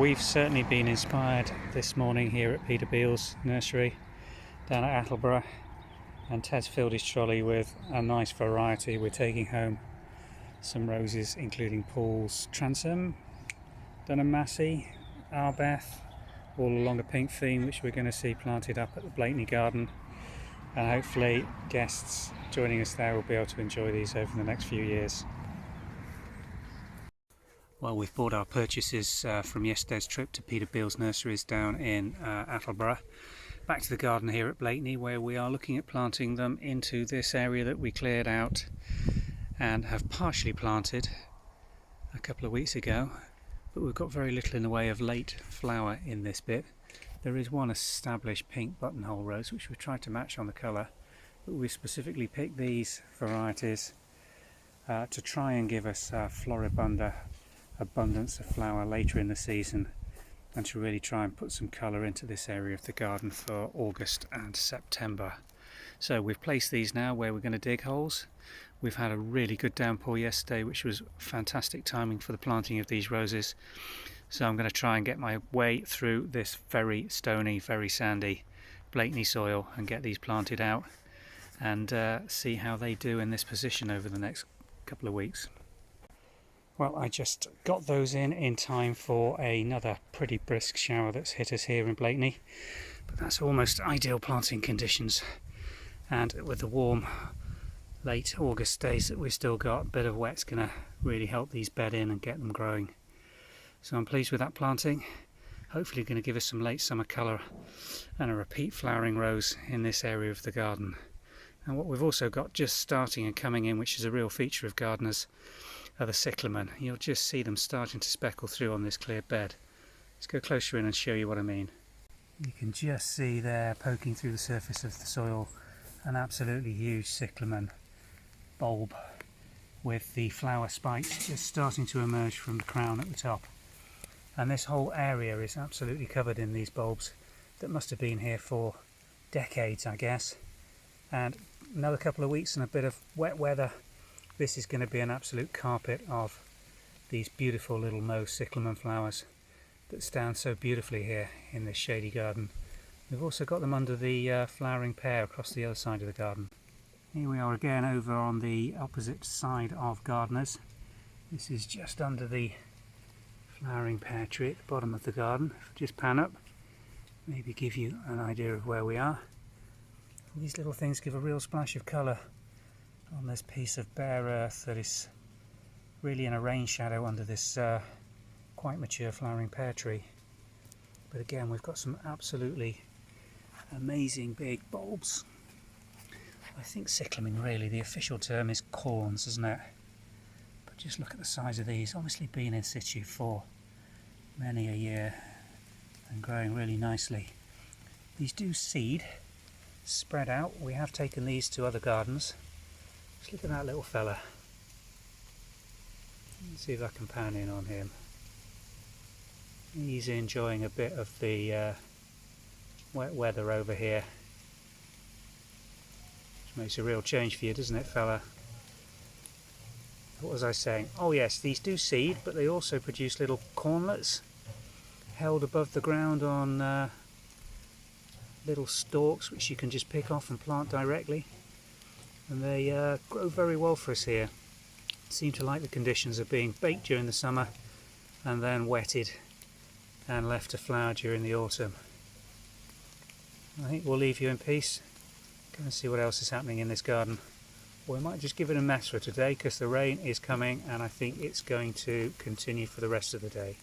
We've certainly been inspired this morning here at Peter Beale's nursery down at Attleborough, and Ted's filled his trolley with a nice variety. We're taking home some roses including Poodles, Transom, Dunham Massey, Arbeth, all along a pink theme which we're going to see planted up at the Blakeney garden, and hopefully guests joining us there will be able to enjoy these over the next few years. Well, we've bought our purchases from yesterday's trip to Peter Beale's nurseries down in Attleborough, back to the garden here at Blakeney, where we are looking at planting them into this area that we cleared out and have partially planted a couple of weeks ago, but we've got very little in the way of late flower in this bit. There is one established pink buttonhole rose which we've tried to match on the colour, but we've specifically picked these varieties to try and give us floribunda abundance of flower later in the season, and to really try and put some colour into this area of the garden for August and September. So we've placed these now where we're going to dig holes. We've had a really good downpour yesterday, which was fantastic timing for the planting of these roses. So I'm going to try and get my way through this very stony, very sandy Blakeney soil and get these planted out and see how they do in this position over the next couple of weeks. Well, I just got those in time for another pretty brisk shower that's hit us here in Blakeney, but that's almost ideal planting conditions, and with the warm late August days that we've still got, a bit of wet's going to really help these bed in and get them growing. So I'm pleased with that planting. Hopefully going to give us some late summer colour and a repeat flowering rose in this area of the garden. And what we've also got just starting and coming in, which is a real feature of Gardeners, are the cyclamen. You'll just see them starting to speckle through on this cleared bed. Let's go closer in and show you what I mean. You can just see there, poking through the surface of the soil, an absolutely huge cyclamen bulb with the flower spikes just starting to emerge from the crown at the top. And this whole area is absolutely covered in these bulbs that must have been here for decades, I guess. And another couple of weeks and a bit of wet weather, this is going to be an absolute carpet of these beautiful little mauve cyclamen flowers that stand so beautifully here in this shady garden. We've also got them under the flowering pear across the other side of the garden. Here we are again over on the opposite side of Gardeners. This is just under the flowering pear tree at the bottom of the garden. If I just pan up, maybe give you an idea of where we are. These little things give a real splash of colour on this piece of bare earth that is really in a rain shadow under this quite mature flowering pear tree. But again, we've got some absolutely amazing big bulbs. I think cyclamen, really, the official term is corns, isn't it? But just look at the size of these, obviously been in situ for many a year and growing really nicely. These do seed, spread out. We have taken these to other gardens. Just look at that little fella. Let's see if I can pan in on him. He's enjoying a bit of the wet weather over here. Which makes a real change for you, doesn't it, fella? What was I saying? Oh yes, these do seed, but they also produce little cornlets held above the ground on little stalks which you can just pick off and plant directly. And they grow very well for us here. Seem to like the conditions of being baked during the summer and then wetted and left to flower during the autumn. I think we'll leave you in peace. Go and see what else is happening in this garden. Or we might just give it a mess for today because the rain is coming and I think it's going to continue for the rest of the day.